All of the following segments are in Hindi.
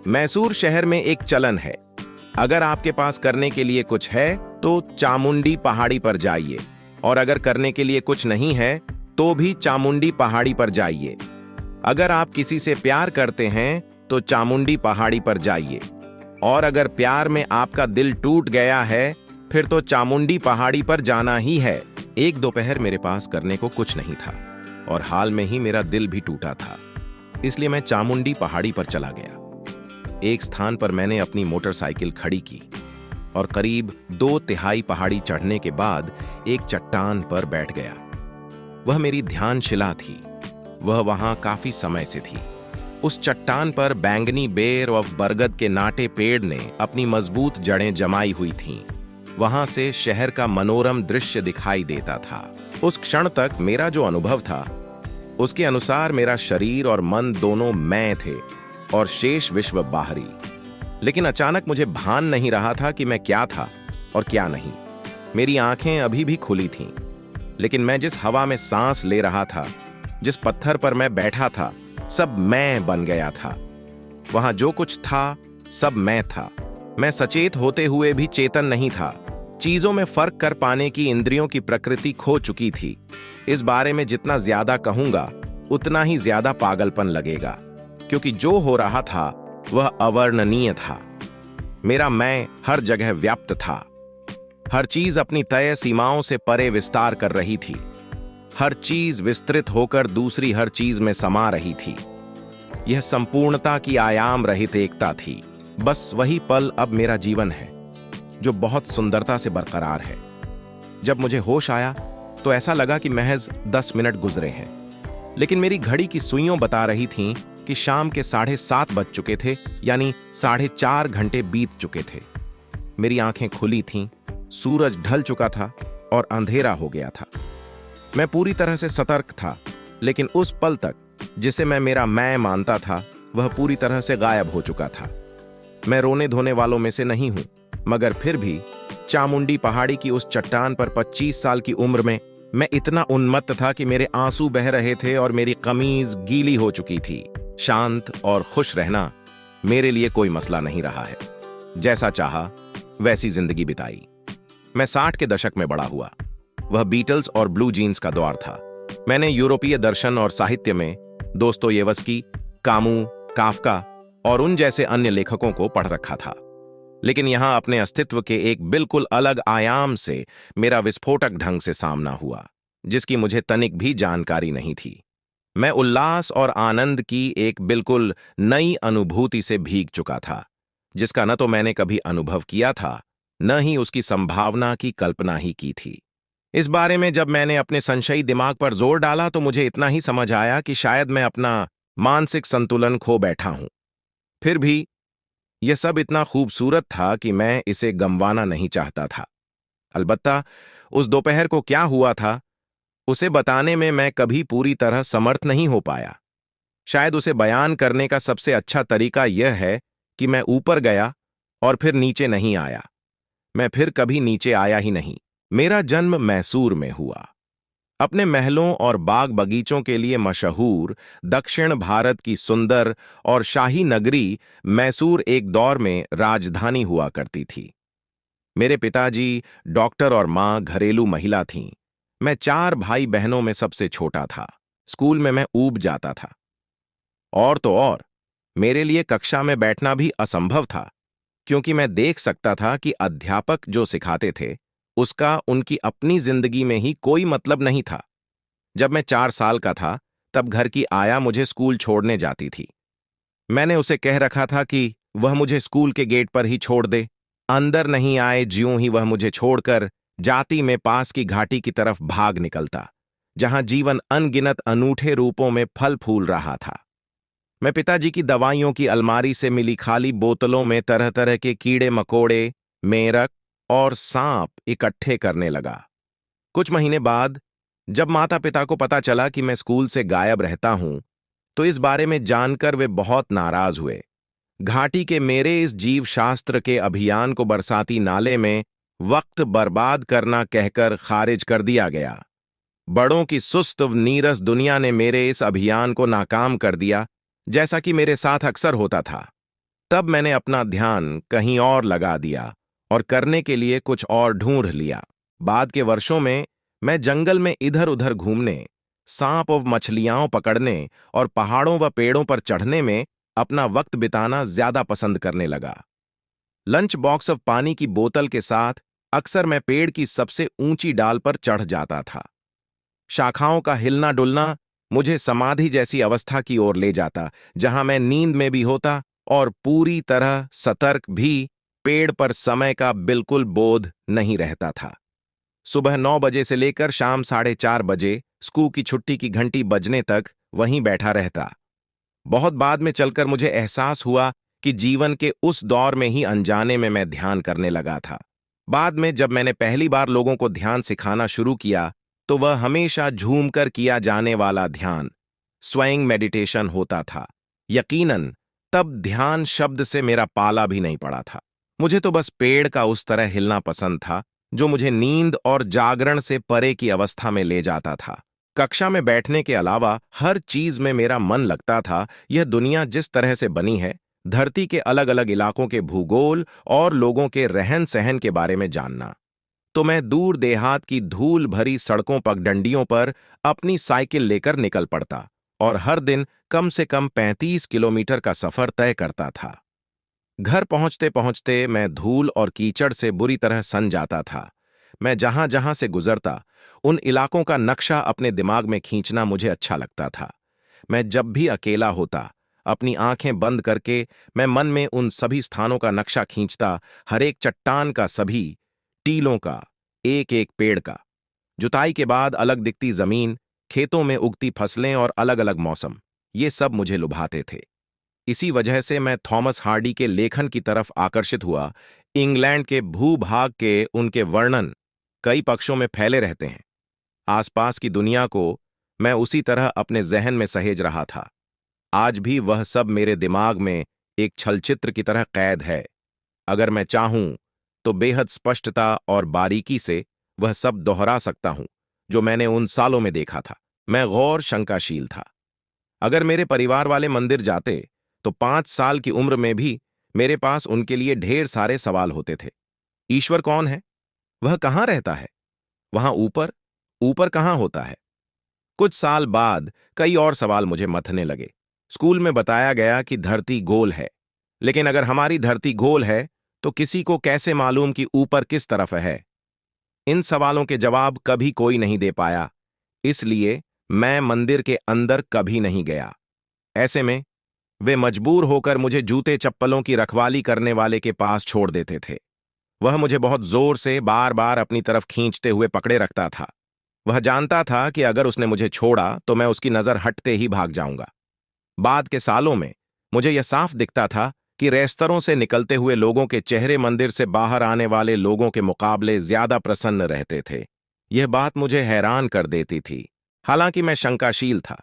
मैसूर शहर में एक चलन है, अगर आपके पास करने के लिए कुछ है तो चामुंडी पहाड़ी पर जाइए, और अगर करने के लिए कुछ नहीं है तो भी चामुंडी पहाड़ी पर जाइए। अगर आप किसी से प्यार करते हैं तो चामुंडी पहाड़ी पर जाइए, और अगर प्यार में आपका दिल टूट गया है फिर तो चामुंडी पहाड़ी पर जाना ही है। एक दोपहर मेरे पास करने को कुछ नहीं था और हाल में ही मेरा दिल भी टूटा था, इसलिए मैं चामुंडी पहाड़ी पर चला गया। एक स्थान पर मैंने अपनी मोटरसाइकिल खड़ी की और करीब 2/3 पहाड़ी चढ़ने के बाद एक चट्टान पर बैठ गया। वह मेरी ध्यानशिला थी, वह वहां काफी समय से थी। उस चट्टान पर बैंगनी बेर और बरगद के नाटे पेड़ ने अपनी मजबूत जड़ें जमाई हुई थीं। वहां से शहर का मनोरम दृश्य दिखाई देता था। उस क्षण तक मेरा जो अनुभव था उसके अनुसार मेरा शरीर और मन दोनों मैं थे और शेष विश्व बाहरी। लेकिन अचानक मुझे भान नहीं रहा था कि मैं क्या था और क्या नहीं। मेरी आंखें अभी भी खुली थीं, लेकिन मैं जिस हवा में सांस ले रहा था, जिस पत्थर पर मैं बैठा था, सब मैं बन गया था। वहां जो कुछ था सब मैं था। मैं सचेत होते हुए भी चेतन नहीं था। चीजों में फर्क कर पाने की इंद्रियों की प्रकृति खो चुकी थी। इस बारे में जितना ज्यादा कहूंगा उतना ही ज्यादा पागलपन लगेगा, क्योंकि जो हो रहा था वह अवर्णनीय था। मेरा मैं हर जगह व्याप्त था। हर चीज अपनी तय सीमाओं से परे विस्तार कर रही थी। हर चीज विस्तृत होकर दूसरी हर चीज में समा रही थी। यह संपूर्णता की आयाम रहित एकता थी। बस वही पल अब मेरा जीवन है, जो बहुत सुंदरता से बरकरार है। जब मुझे होश आया तो ऐसा लगा कि महज 10 मिनट गुजरे हैं, लेकिन मेरी घड़ी की सुइयों बता रही थीं कि शाम के 7:30 बज चुके थे, यानी 4.5 घंटे बीत चुके थे। मेरी आंखें खुली थीं, सूरज ढल चुका था और अंधेरा हो गया था। मैं पूरी तरह से सतर्क था, लेकिन उस पल तक जिसे मैं मेरा मैं मानता था वह पूरी तरह से गायब हो चुका था। मैं रोने धोने वालों में से नहीं हूं, मगर फिर भी चामुंडी पहाड़ी की उस चट्टान पर 25 साल की उम्र में मैं इतना उन्मत्त था कि मेरे आंसू बह रहे थे और मेरी कमीज गीली हो चुकी थी। शांत और खुश रहना मेरे लिए कोई मसला नहीं रहा है। जैसा चाहा वैसी जिंदगी बिताई। मैं 60 के दशक में बड़ा हुआ। वह बीटल्स और ब्लू जीन्स का दौर था। मैंने यूरोपीय दर्शन और साहित्य में दोस्तोयेवस्की, कामू, काफका और उन जैसे अन्य लेखकों को पढ़ रखा था, लेकिन यहां अपने अस्तित्व के एक बिल्कुल अलग आयाम से मेरा विस्फोटक ढंग से सामना हुआ, जिसकी मुझे तनिक भी जानकारी नहीं थी। मैं उल्लास और आनंद की एक बिल्कुल नई अनुभूति से भीग चुका था, जिसका न तो मैंने कभी अनुभव किया था, न ही उसकी संभावना की कल्पना ही की थी। इस बारे में जब मैंने अपने संशयी दिमाग पर जोर डाला तो मुझे इतना ही समझ आया कि शायद मैं अपना मानसिक संतुलन खो बैठा हूं। फिर भी यह सब इतना खूबसूरत था कि मैं इसे गंवाना नहीं चाहता था। अलबत्ता उस दोपहर को क्या हुआ था उसे बताने में मैं कभी पूरी तरह समर्थ नहीं हो पाया। शायद उसे बयान करने का सबसे अच्छा तरीका यह है कि मैं ऊपर गया और फिर नीचे नहीं आया। मैं फिर कभी नीचे आया ही नहीं। मेरा जन्म मैसूर में हुआ। अपने महलों और बाग बगीचों के लिए मशहूर दक्षिण भारत की सुंदर और शाही नगरी मैसूर एक दौर में राजधानी हुआ करती थी। मेरे पिताजी डॉक्टर और मां घरेलू महिला थीं। मैं 4 भाई बहनों में सबसे छोटा था। स्कूल में मैं ऊब जाता था। और तो और मेरे लिए कक्षा में बैठना भी असंभव था, क्योंकि मैं देख सकता था कि अध्यापक जो सिखाते थे उसका उनकी अपनी जिंदगी में ही कोई मतलब नहीं था। जब मैं 4 साल का था तब घर की आया मुझे स्कूल छोड़ने जाती थी। मैंने उसे कह रखा था कि वह मुझे स्कूल के गेट पर ही छोड़ दे। अंदर नहीं आए ज्यों ही वह मुझे छोड़कर जाती में पास की घाटी की तरफ भाग निकलता, जहां जीवन अनगिनत अनूठे रूपों में फल फूल रहा था। मैं पिताजी की दवाइयों की अलमारी से मिली खाली बोतलों में तरह तरह के कीड़े मकोड़े, मेंढक और सांप इकट्ठे करने लगा। कुछ महीने बाद जब माता पिता को पता चला कि मैं स्कूल से गायब रहता हूं, तो इस बारे में जानकर वे बहुत नाराज हुए। घाटी के मेरे इस जीव शास्त्र के अभियान को बरसाती नाले में वक्त बर्बाद करना कहकर खारिज कर दिया गया। बड़ों की सुस्त नीरस दुनिया ने मेरे इस अभियान को नाकाम कर दिया, जैसा कि मेरे साथ अक्सर होता था। तब मैंने अपना ध्यान कहीं और लगा दिया और करने के लिए कुछ और ढूंढ लिया। बाद के वर्षों में मैं जंगल में इधर उधर घूमने, सांप और मछलियां पकड़ने और पहाड़ों व पेड़ों पर चढ़ने में अपना वक्त बिताना ज्यादा पसंद करने लगा। लंच बॉक्स और पानी की बोतल के साथ अक्सर मैं पेड़ की सबसे ऊंची डाल पर चढ़ जाता था। शाखाओं का हिलना डुलना मुझे समाधि जैसी अवस्था की ओर ले जाता, जहां मैं नींद में भी होता और पूरी तरह सतर्क भी। पेड़ पर समय का बिल्कुल बोध नहीं रहता था। सुबह 9 बजे से लेकर शाम 4:30 बजे स्कूल की छुट्टी की घंटी बजने तक वहीं बैठा रहता। बहुत बाद में चलकर मुझे एहसास हुआ कि जीवन के उस दौर में ही अनजाने में मैं ध्यान करने लगा था। बाद में जब मैंने पहली बार लोगों को ध्यान सिखाना शुरू किया, तो वह हमेशा झूमकर किया जाने वाला ध्यान, स्वयं मेडिटेशन होता था। यकीनन तब ध्यान शब्द से मेरा पाला भी नहीं पड़ा था। मुझे तो बस पेड़ का उस तरह हिलना पसंद था जो मुझे नींद और जागरण से परे की अवस्था में ले जाता था। कक्षा में बैठने के अलावा हर चीज में मेरा मन लगता था। यह दुनिया जिस तरह से बनी है, धरती के अलग अलग इलाकों के भूगोल और लोगों के रहन सहन के बारे में जानना। तो मैं दूर देहात की धूल भरी सड़कों पगडंडियों पर अपनी साइकिल लेकर निकल पड़ता और हर दिन कम से कम 35 किलोमीटर का सफर तय करता था। घर पहुंचते पहुंचते मैं धूल और कीचड़ से बुरी तरह सन जाता था। मैं जहां जहां से गुजरता, उन इलाकों का नक्शा अपने दिमाग में खींचना मुझे अच्छा लगता था। मैं जब भी अकेला होता, अपनी आंखें बंद करके मैं मन में उन सभी स्थानों का नक्शा खींचता, हर एक चट्टान का, सभी टीलों का, एक एक पेड़ का, जुताई के बाद अलग दिखती जमीन, खेतों में उगती फसलें और अलग अलग मौसम, ये सब मुझे लुभाते थे। इसी वजह से मैं थॉमस हार्डी के लेखन की तरफ आकर्षित हुआ। इंग्लैंड के भूभाग के उनके वर्णन कई पक्षों में फैले रहते हैं। आसपास की दुनिया को मैं उसी तरह अपने जहन में सहेज रहा था। आज भी वह सब मेरे दिमाग में एक छलचित्र की तरह कैद है। अगर मैं चाहूं तो बेहद स्पष्टता और बारीकी से वह सब दोहरा सकता हूं जो मैंने उन सालों में देखा था। मैं गौर शंकाशील था। अगर मेरे परिवार वाले मंदिर जाते तो 5 साल की उम्र में भी मेरे पास उनके लिए ढेर सारे सवाल होते थे। ईश्वर कौन है? वह कहाँ रहता है? वहां ऊपर, ऊपर कहाँ होता है? कुछ साल बाद कई और सवाल मुझे मथने लगे। स्कूल में बताया गया कि धरती गोल है, लेकिन अगर हमारी धरती गोल है तो किसी को कैसे मालूम कि ऊपर किस तरफ है? इन सवालों के जवाब कभी कोई नहीं दे पाया, इसलिए मैं मंदिर के अंदर कभी नहीं गया। ऐसे में वे मजबूर होकर मुझे जूते चप्पलों की रखवाली करने वाले के पास छोड़ देते थे। वह मुझे बहुत जोर से बार बार अपनी तरफ खींचते हुए पकड़े रखता था। वह जानता था कि अगर उसने मुझे छोड़ा तो मैं उसकी नजर हटते ही भाग जाऊंगा। बाद के सालों में मुझे यह साफ दिखता था कि रेस्तरों से निकलते हुए लोगों के चेहरे मंदिर से बाहर आने वाले लोगों के मुकाबले ज्यादा प्रसन्न रहते थे। यह बात मुझे हैरान कर देती थी। हालांकि मैं शंकाशील था,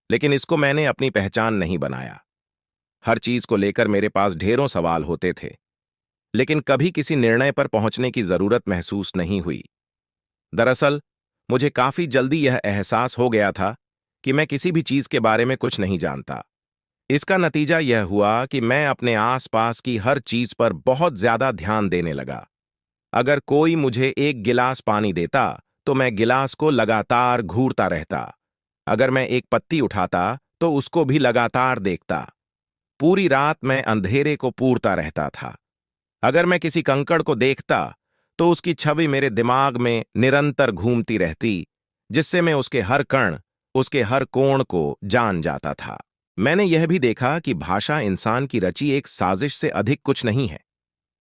लेकिन इसको मैंने अपनी पहचान नहीं बनाया। हर चीज को लेकर मेरे पास ढेरों सवाल होते थे, लेकिन कभी किसी निर्णय पर पहुंचने की जरूरत महसूस नहीं हुई। दरअसल मुझे काफी जल्दी यह एहसास हो गया था कि मैं किसी भी चीज के बारे में कुछ नहीं जानता। इसका नतीजा यह हुआ कि मैं अपने आसपास की हर चीज पर बहुत ज्यादा ध्यान देने लगा। अगर कोई मुझे एक गिलास पानी देता तो मैं गिलास को लगातार घूरता रहता। अगर मैं एक पत्ती उठाता तो उसको भी लगातार देखता। पूरी रात मैं अंधेरे को पूरता रहता था। अगर मैं किसी कंकड़ को देखता तो उसकी छवि मेरे दिमाग में निरंतर घूमती रहती, जिससे मैं उसके हर कण, उसके हर कोण को जान जाता था। मैंने यह भी देखा कि भाषा इंसान की रची एक साजिश से अधिक कुछ नहीं है।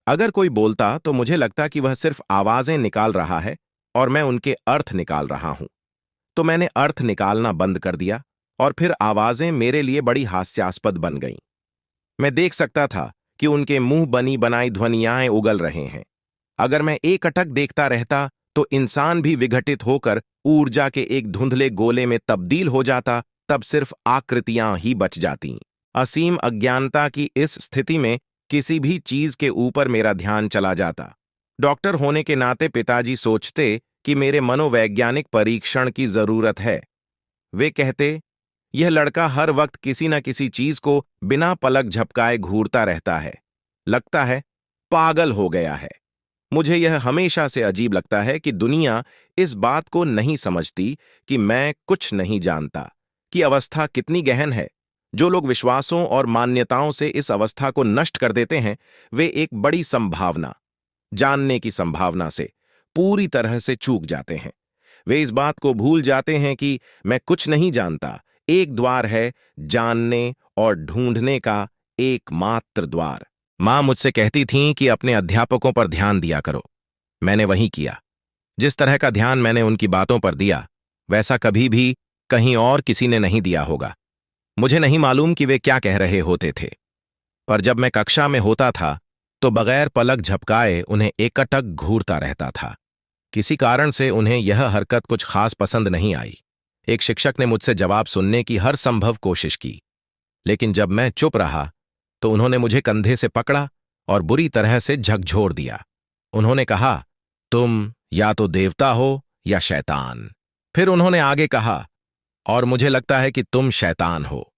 अगर कोई बोलता तो मुझे लगता कि वह सिर्फ आवाजें निकाल रहा है और मैं उनके अर्थ निकाल रहा हूं। तो मैंने अर्थ निकालना बंद कर दिया और फिर आवाजें मेरे लिए बड़ी हास्यास्पद बन गईं। मैं देख सकता था कि उनके मुंह बनी बनाई ध्वनियाएं उगल रहे हैं। अगर मैं एकटक देखता रहता तो इंसान भी विघटित होकर ऊर्जा के एक धुंधले गोले में तब्दील हो जाता, तब सिर्फ आकृतियां ही बच जातीं। असीम अज्ञानता की इस स्थिति में किसी भी चीज के ऊपर मेरा ध्यान चला जाता। डॉक्टर होने के नाते पिताजी सोचते कि मेरे मनोवैज्ञानिक परीक्षण की जरूरत है। वे कहते, यह लड़का हर वक्त किसी न किसी चीज को बिना पलक झपकाए घूरता रहता है। लगता है पागल हो गया है। मुझे यह हमेशा से अजीब लगता है कि दुनिया इस बात को नहीं समझती कि मैं कुछ नहीं जानता, कि अवस्था कितनी गहन है। जो लोग विश्वासों और मान्यताओं से इस अवस्था को नष्ट कर देते हैं, वे एक बड़ी संभावना, जानने की संभावना से पूरी तरह से चूक जाते हैं। वे इस बात को भूल जाते हैं कि मैं कुछ नहीं जानता एक द्वार है जानने और ढूंढने का एकमात्र द्वार। मां मुझसे कहती थीं कि अपने अध्यापकों पर ध्यान दिया करो। मैंने वही किया। जिस तरह का ध्यान मैंने उनकी बातों पर दिया, वैसा कभी भी कहीं और किसी ने नहीं दिया होगा। मुझे नहीं मालूम कि वे क्या कह रहे होते थे, पर जब मैं कक्षा में होता था तो बगैर पलक झपकाए उन्हें एकटक घूरता रहता था। किसी कारण से उन्हें यह हरकत कुछ खास पसंद नहीं आई। एक शिक्षक ने मुझसे जवाब सुनने की हर संभव कोशिश की, लेकिन जब मैं चुप रहा तो उन्होंने मुझे कंधे से पकड़ा और बुरी तरह से झकझोर दिया। उन्होंने कहा, तुम या तो देवता हो या शैतान। फिर उन्होंने आगे कहा, और मुझे लगता है कि तुम शैतान हो।